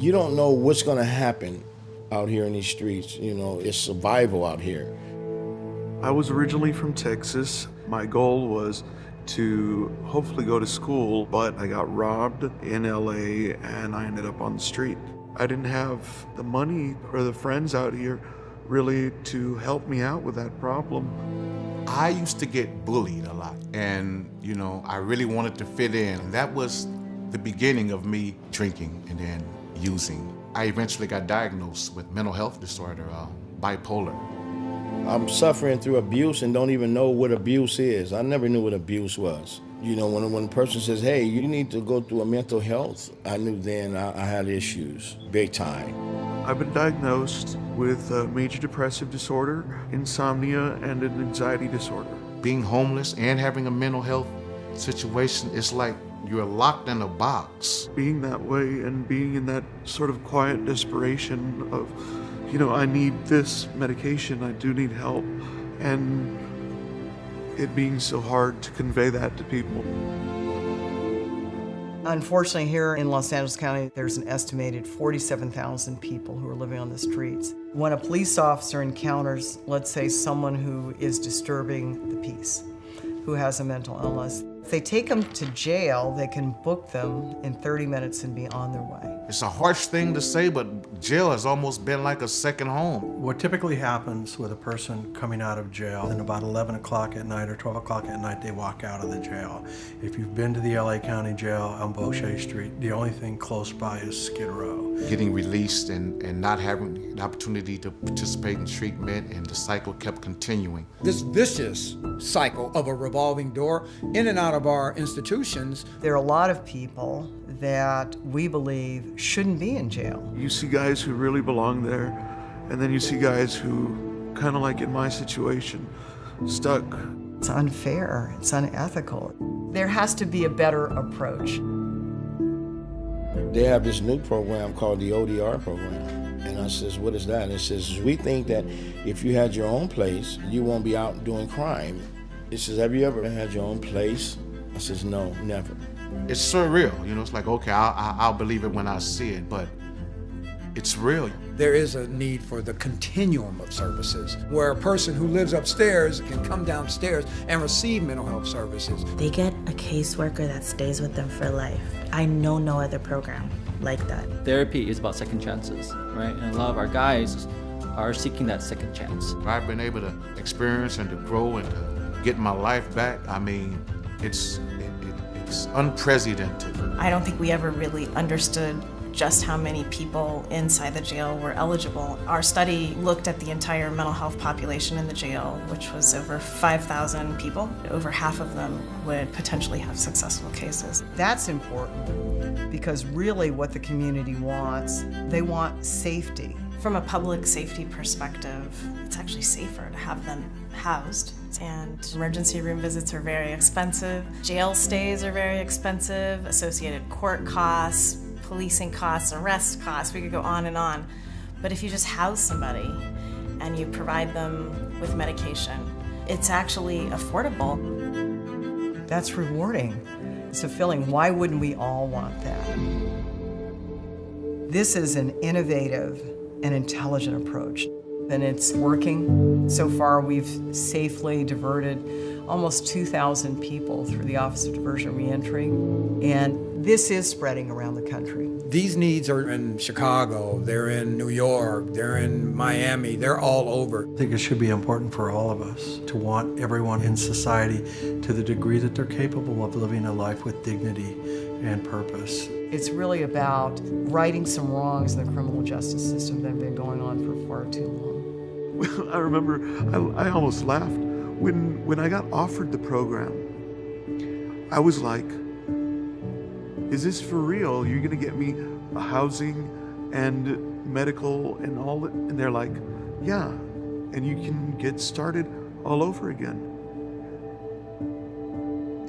You don't know what's gonna happen out here in these streets. You know, it's survival out here. I was originally from Texas. My goal was to hopefully go to school, but I got robbed in LA and I ended up on the street. I didn't have the money or the friends out here really to help me out with that problem. I used to get bullied a lot, and I really wanted to fit in. And that was the beginning of me drinking and then using. I eventually got diagnosed with mental health disorder, bipolar. I'm suffering through abuse and don't even know what abuse is. I never knew what abuse was. When a person says, hey, you need to go through a mental health, I knew then I had issues, big time. I've been diagnosed with a major depressive disorder, insomnia, and an anxiety disorder. Being homeless and having a mental health situation, it's like you're locked in a box. Being that way and being in that sort of quiet desperation of, I need this medication, I do need help, and it being so hard to convey that to people. Unfortunately, here in Los Angeles County, there's an estimated 47,000 people who are living on the streets. When a police officer encounters, let's say, someone who is disturbing the peace, who has a mental illness, if they take them to jail, they can book them in 30 minutes and be on their way. It's a harsh thing to say, but jail has almost been like a second home. What typically happens with a person coming out of jail, and about 11 o'clock at night or 12 o'clock at night, they walk out of the jail. If you've been to the LA County Jail on Beauchamp Street, the only thing close by is Skid Row. Getting released and not having the opportunity to participate in treatment, and the cycle kept continuing. This vicious cycle of a revolving door in and out of our institutions. There are a lot of people that we believe shouldn't be in jail. You see guys who really belong there, and then you see guys who, kind of like in my situation, stuck. It's unfair, it's unethical. There has to be a better approach. They have this new program called the ODR program. And I says, what is that? And it says, we think that if you had your own place, you won't be out doing crime. It says, have you ever had your own place? I says, no, never. It's surreal, it's like, okay, I'll believe it when I see it, but it's real. There is a need for the continuum of services, where a person who lives upstairs can come downstairs and receive mental health services. They get a caseworker that stays with them for life. I know no other program like that. Therapy is about second chances, right? And a lot of our guys are seeking that second chance. I've been able to experience and to grow and to get my life back. I mean, it's unprecedented. I don't think we ever really understood just how many people inside the jail were eligible. Our study looked at the entire mental health population in the jail, which was over 5,000 people. Over half of them would potentially have successful cases. That's important because really what the community wants, they want safety. From a public safety perspective, it's actually safer to have them housed. And emergency room visits are very expensive. Jail stays are very expensive. Associated court costs, policing costs, arrest costs, we could go on and on. But if you just house somebody and you provide them with medication, it's actually affordable. That's rewarding. It's fulfilling. Why wouldn't we all want that? This is an innovative and intelligent approach, and it's working. So far, we've safely diverted almost 2,000 people through the Office of Diversion Reentry, and this is spreading around the country. These needs are in Chicago, they're in New York, they're in Miami, they're all over. I think it should be important for all of us to want everyone in society, to the degree that they're capable of living a life with dignity and purpose. It's really about righting some wrongs in the criminal justice system that have been going on for far too long. I remember I almost laughed. When I got offered the program, I was like, is this for real? You're gonna get me housing and medical and all that? And they're like, yeah, and you can get started all over again.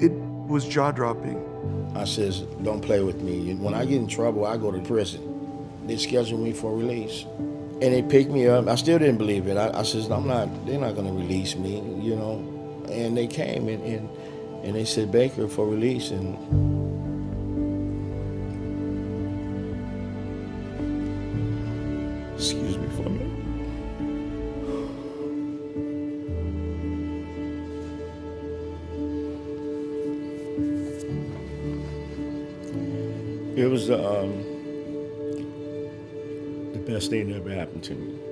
It was jaw-dropping. I says, don't play with me. When I get in trouble, I go to prison. They schedule me for release. And they picked me up. I still didn't believe it. I says, they're not gonna release me, And they came and they said, Baker, for release. And Excuse me for a minute. It was the best thing that ever happened to me.